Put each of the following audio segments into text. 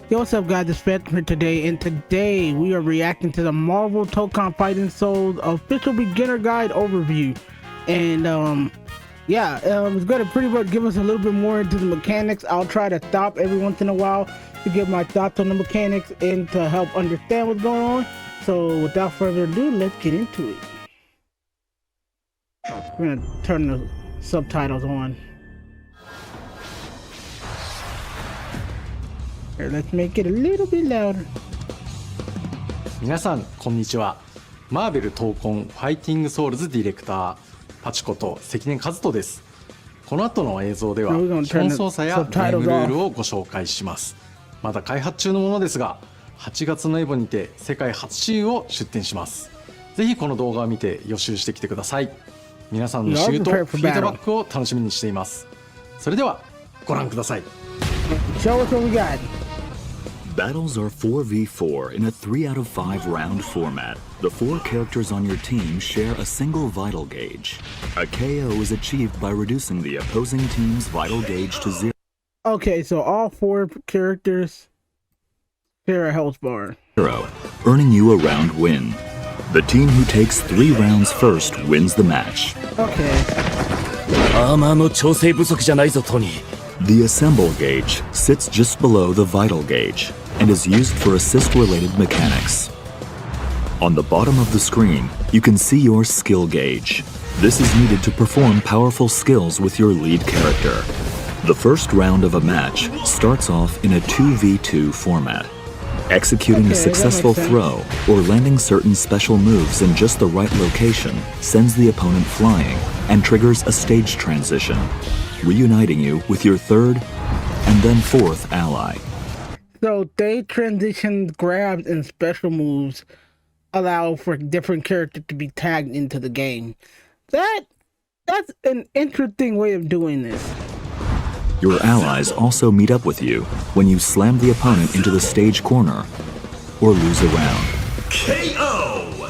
Yo, what's up, guys? It's Fed for today, and today we are reacting to the Marvel Tokon Fighting Souls official beginner guide overview. And it's going to pretty much give us a little bit more into the mechanics. I'll try to stop every once in a while to give my thoughts on the mechanics and to help understand what's going on. So without further ado, let's get into it. We're gonna turn the subtitles on. Here, let's make it a little bit louder. 皆さんこんにちは。マーベル闘魂ファイティングソウルズディレクターパチこと関根和人です。この後の映像では基本操作やゲームルールをご紹介します。まだ開発中のものですが、8月のエボにて世界初シーンを出展します。ぜひこの動画を見て予習してきてください。皆さんのシュートフィードバックを楽しみにしています。それではご覧ください。Show us what we got. Battles are 4v4 in a 3 out of 5 round format. The 4 characters on your team share a single vital gauge. A KO is achieved by reducing the opposing team's vital gauge to 0. Okay, so all 4 characters share a health bar, earning you a round win. The team who takes 3 rounds first wins the match. Okay. The assemble gauge sits just below the vital gauge and is used for assist-related mechanics. On the bottom of the screen, you can see your skill gauge. This is needed to perform powerful skills with your lead character. The first round of a match starts off in a 2v2 format. Executing a successful throw or landing certain special moves in just the right location sends the opponent flying and triggers a stage transition, reuniting you with your third and then fourth ally. So they transition grabs and special moves allow for different characters to be tagged into the game. That's an interesting way of doing this. Your allies also meet up with you when you slam the opponent into the stage corner or lose a round. KO!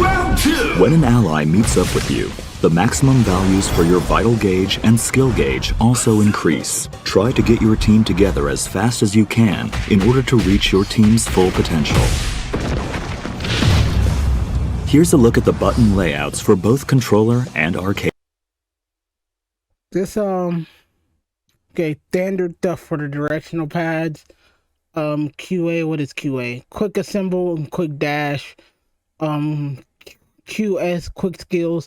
Round 2! When an ally meets up with you, the maximum values for your vital gauge and skill gauge also increase. Try to get your team together as fast as you can in order to reach your team's full potential. Here's a look at the button layouts for both controller and arcade. This okay, standard stuff for the directional pads. QA, what is QA? Quick assemble and quick dash. QS, quick skills.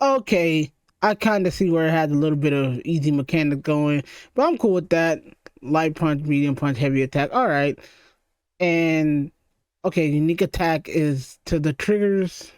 Okay, I kind of see where it has a little bit of easy mechanic going, but I'm cool with that. Light punch, medium punch, heavy attack. All right. And okay, unique attack is to the triggers.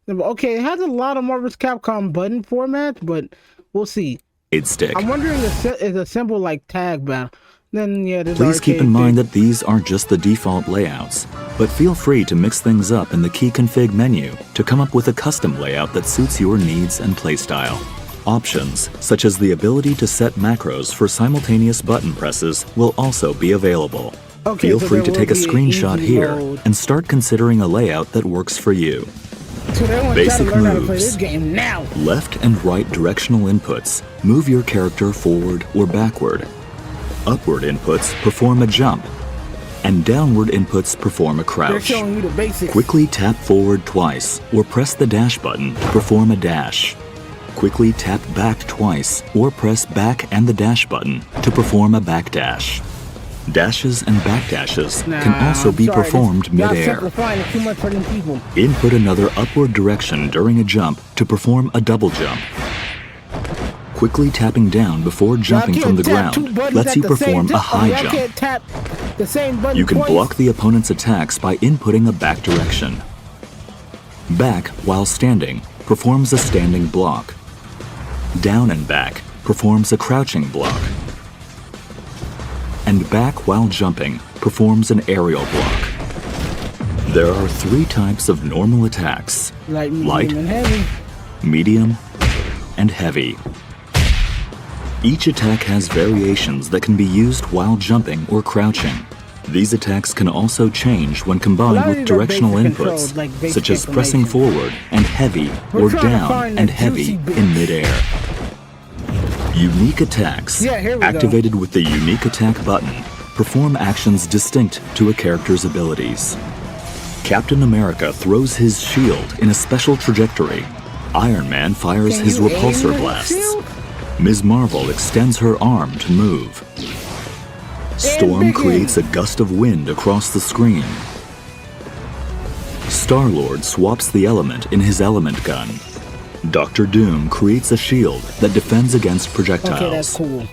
Okay, it has a lot of Marvel's Capcom button formats, but we'll see. Stick. I'm wondering is a symbol like tag battle. Then yeah, please keep in mind that these aren't just the default layouts, but feel free to mix things up in the key config menu to come up with a custom layout that suits your needs and playstyle. Options, such as the ability to set macros for simultaneous button presses, will also be available. Okay, feel so free to take a screenshot here mode. and start considering a layout that works for you. So Basic moves. How to play moves. this game now. Left and right directional inputs move your character forward or backward. Upward inputs perform a jump, and downward inputs perform a They're crouch. showing you the basics. Quickly tap forward twice or press the dash button to perform a dash. Quickly tap back twice or press back and the dash button to perform a back dash. Dashes and backdashes can also be performed mid-air. Too much for them people. Input another upward direction during a jump to perform a double jump. Quickly tapping down before jumping from the ground lets you perform a high jump. You can block the opponent's attacks by inputting a back direction. Back while standing performs a standing block. Down and back performs a crouching block. And back while jumping performs an aerial block. There are 3 types of normal attacks: light, and heavy. Medium, and heavy. Each attack has variations that can be used while jumping or crouching. These attacks can also change when combined with directional inputs, such as pressing forward and heavy or down and heavy in midair. Unique attacks, Yeah, here we go. activated with the unique attack button, perform actions distinct to a character's abilities. Captain America throws his shield in a special trajectory. Iron Man fires Can his you aim repulsor with blasts. shield? Ms. Marvel extends her arm to move. Storm begin. creates a gust of wind across the screen. Star-Lord swaps the element in his element gun. Doctor Doom creates a shield that defends against projectiles. Okay, that's cool.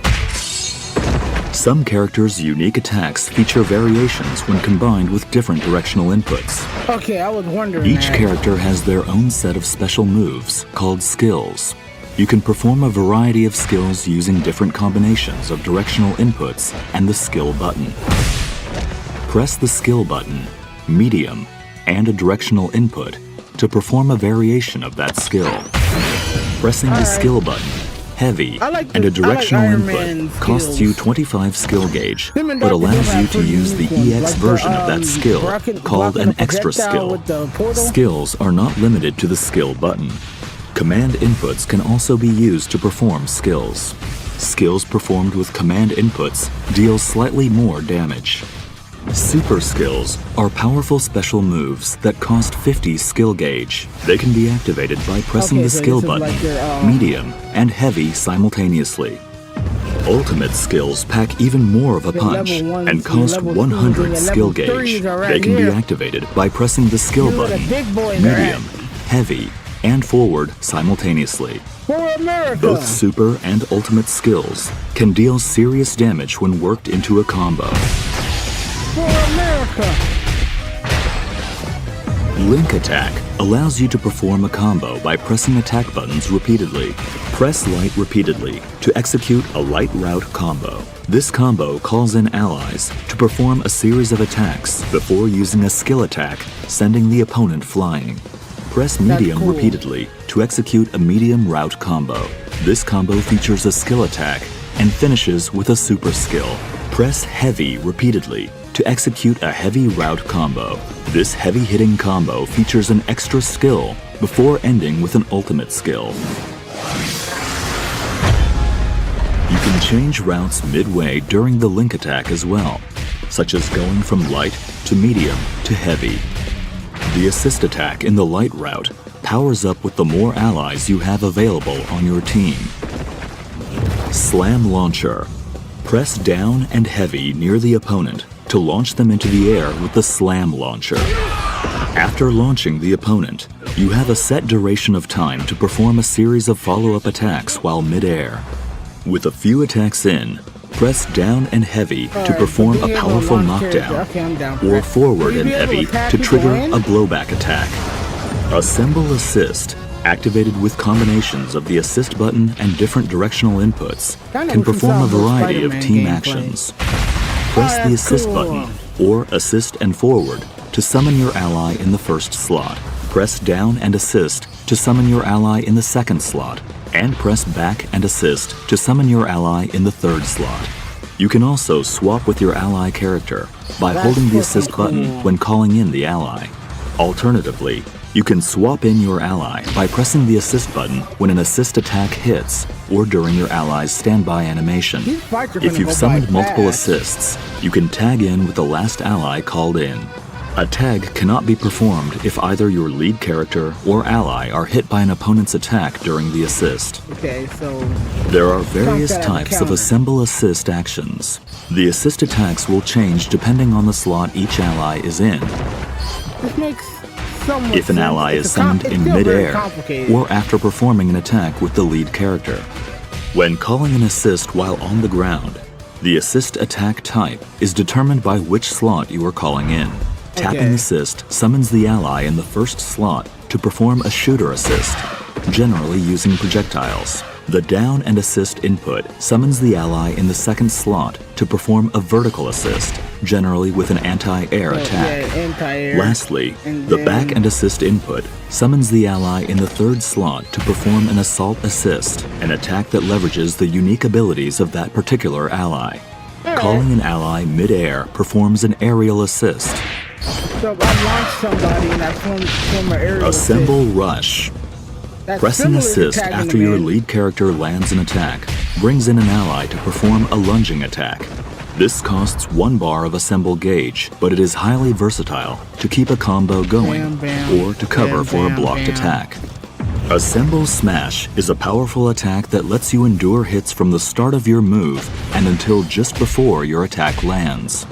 Some characters' unique attacks feature variations when combined with different directional inputs. Okay, I was wondering Each that. character has their own set of special moves called skills. You can perform a variety of skills using different combinations of directional inputs and the skill button. Press the skill button, medium, and a directional input to perform a variation of that skill. Pressing the skill button, heavy, I like and a the- I like directional Iron input Man's costs skills. you 25 skill gauge, Him and but Dr. allows Doom you have to pretty use the unique ones, EX like version of that skill called blocking an a extra projectile skill. with the portal. Skills are not limited to the skill button. Command inputs can also be used to perform skills. Skills performed with command inputs deal slightly more damage. Super skills are powerful special moves that cost 50 skill gauge. They can be activated by pressing Okay, the so skill this is button, like your, medium, and heavy simultaneously. Ultimate skills pack even more of a Your punch level ones, and your cost level twos, 100 and your skill level threes gauge. are right They can here. be activated by pressing the skill You're the button, big boys are medium, heavy, and forward simultaneously. For America. Both super and ultimate skills can deal serious damage when worked into a combo. For America. Link Attack allows you to perform a combo by pressing attack buttons repeatedly. Press light repeatedly to execute a light route combo. This combo calls in allies to perform a series of attacks before using a skill attack, sending the opponent flying. Press medium cool. repeatedly to execute a medium route combo. This combo features a skill attack and finishes with a super skill. Press heavy repeatedly to execute a heavy route combo. This heavy-hitting combo features an extra skill before ending with an ultimate skill. You can change routes midway during the link attack as well, such as going from light to medium to heavy. The assist attack in the light route powers up with the more allies you have available on your team. Slam Launcher. Press down and heavy near the opponent to launch them into the air with the Slam Launcher. After launching the opponent, you have a set duration of time to perform a series of follow-up attacks while mid-air. With a few attacks in, press down and heavy to perform a powerful knockdown, or forward and heavy to trigger a blowback attack. Assemble Assist, activated with combinations of the assist button and different directional inputs, can perform a variety of team actions. Press the assist button, or assist and forward, to summon your ally in the first slot. Press down and assist to summon your ally in the second slot, and press back and assist to summon your ally in the third slot. You can also swap with your ally character by holding the assist button when calling in the ally. Alternatively, you can swap in your ally by pressing the assist button when an assist attack hits or during your ally's standby animation. If you've summoned multiple assists, you can tag in with the last ally called in. A tag cannot be performed if either your lead character or ally are hit by an opponent's attack during the assist. Okay, so There are various Counter, types of counter. assemble assist actions. The assist attacks will change depending on the slot each ally is in. this makes somewhat If an sense. ally It's is a com- summoned it's in still very mid-air complicated. or after performing an attack with the lead character. When calling an assist while on the ground, the assist attack type is determined by which slot you are calling in. Tapping Okay. assist summons the ally in the first slot to perform a shooter assist, generally using projectiles. The down and assist input summons the ally in the second slot to perform a vertical assist, generally with an anti-air attack. Yeah, anti-air. Lastly, And the then- back and assist input summons the ally in the third slot to perform an assault assist, an attack that leverages the unique abilities of that particular ally. Calling an ally mid-air performs an aerial assist. So I launch somebody and I form an aerial Assemble assist. Rush. That's Pressing similar to assist tagging after them your in. lead character lands an attack brings in an ally to perform a lunging attack. This costs 1 bar of assemble gauge, but it is highly versatile to keep a combo going or to cover for a blocked attack. Assemble Smash is a powerful attack that lets you endure hits from the start of your move and until just before your attack lands.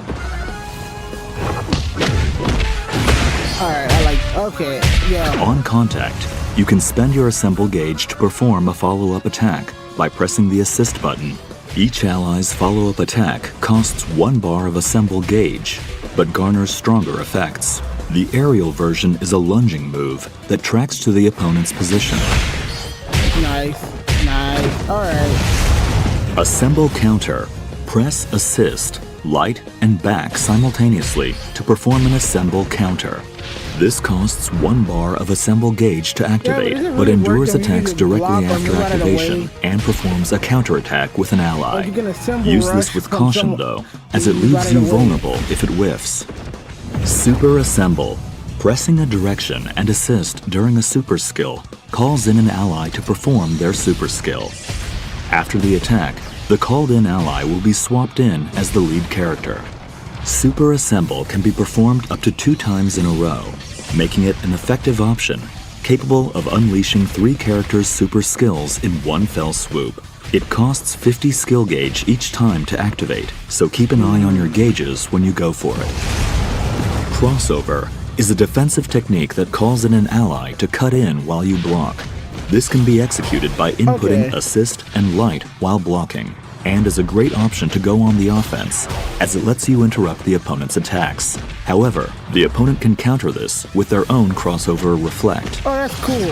Alright, okay, yeah. On contact, you can spend your assemble gauge to perform a follow-up attack by pressing the assist button. Each ally's follow-up attack costs 1 bar of assemble gauge, but garners stronger effects. The aerial version is a lunging move that tracks to the opponent's position. Nice, alright. Assemble Counter. Press assist, light, and back simultaneously to perform an assemble counter. This costs 1 bar of assemble gauge to activate, but endures attacks directly after activation and performs a counterattack with an ally. Use this with caution though, as it leaves you vulnerable if it whiffs. Super Assemble. Pressing a direction and assist during a super skill calls in an ally to perform their super skill. After the attack, the called-in ally will be swapped in as the lead character. Super Assemble can be performed up to 2 times in a row, making it an effective option, capable of unleashing 3 characters' super skills in one fell swoop. It costs 50 skill gauge each time to activate, so keep an eye on your gauges when you go for it. Crossover is a defensive technique that calls in an ally to cut in while you block. This can be executed by inputting assist and light while blocking, and is a great option to go on the offense, as it lets you interrupt the opponent's attacks. However, the opponent can counter this with their own crossover reflect. Oh, that's cool.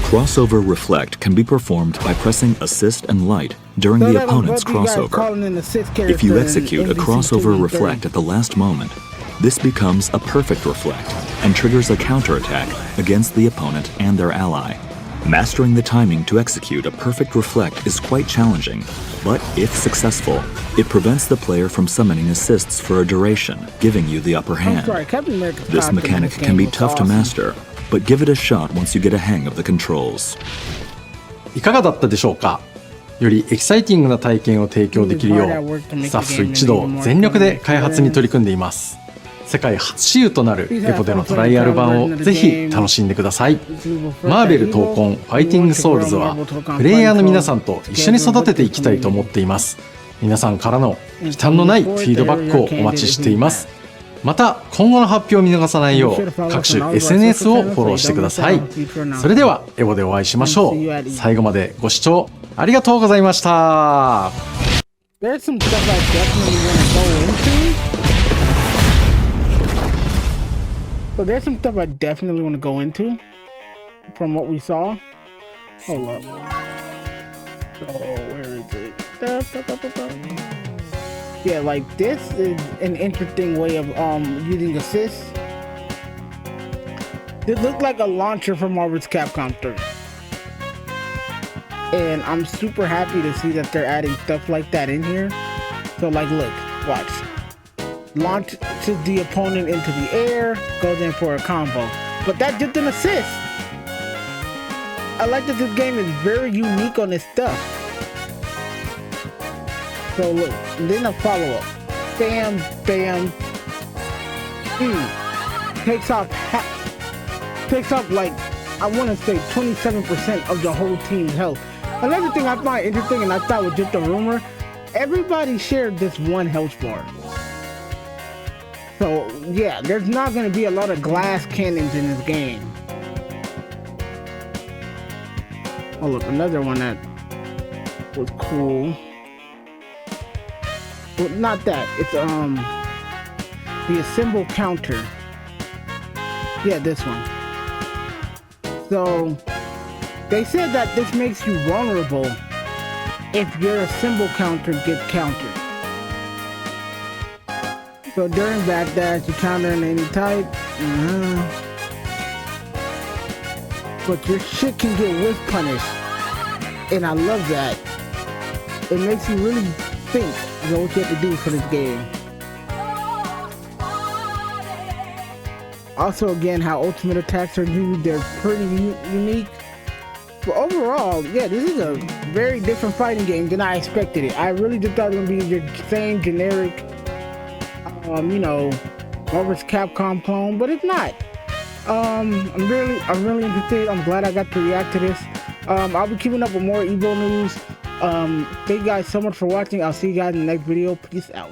Crossover reflect can be performed by pressing assist and light during the opponent's crossover. If you execute a crossover reflect at the last moment, this becomes a perfect reflect and triggers a counterattack against the opponent and their ally. Mastering the timing to execute a perfect reflect is quite challenging, but if successful, it prevents the player from summoning assists for a duration, giving you the upper hand. This mechanic can be tough to master, but give it a shot once you get a hang of the controls. いかがだったでしょうか。よりエキサイティングな体験を提供できるよう、スタッフ一同全力で開発に取り組んでいます。世界初使用となるエポでのトライアル版をぜひ楽しんでください。マーベル闘魂ファイティングソウルズはプレイヤーの皆さんと一緒に育てていきたいと思っています。皆さんからの忌憚のないフィードバックをお待ちしています。また今後の発表を見逃さないよう各種 SNS をフォローしてください。それではエボでお会いしましょう。最後までご視聴ありがとうございました。So there's some stuff I definitely want to go into from what we saw. Hold up. So where is it? Yeah, like this is an interesting way of using assists. It looked like a launcher from Marvel's Capcom 3. And I'm super happy to see that they're adding stuff like that in here. So like look, watch. Launches the opponent into the air, goes in for a combo. But that's just an assist. I like that this game is very unique on this stuff. So look, then a follow-up. Bam, bam. Takes off like, I want to say 27% of the whole team's health. Another thing I find interesting, and I thought was just a rumor, everybody shared this one health bar. So yeah, there's not going to be a lot of glass cannons in this game. Oh look, another one that was cool. Well, not that. It's the assemble counter. Yeah, this one. So they said that this makes you vulnerable if your assemble counter gets countered. So during backdash, you counter in any type. But your shit can get whiff punished. And I love that. It makes you really think about what you have to do for this game. Also, again, how ultimate attacks are used, they're pretty unique. But overall, yeah, this is a very different fighting game than I expected it. I really just thought it would be the same generic, you know, Marvel vs. Capcom clone, but it's not. I'm really interested. I'm glad I got to react to this. I'll be keeping up with more Evo news. Thank you guys so much for watching. I'll see you guys in the next video. Peace out.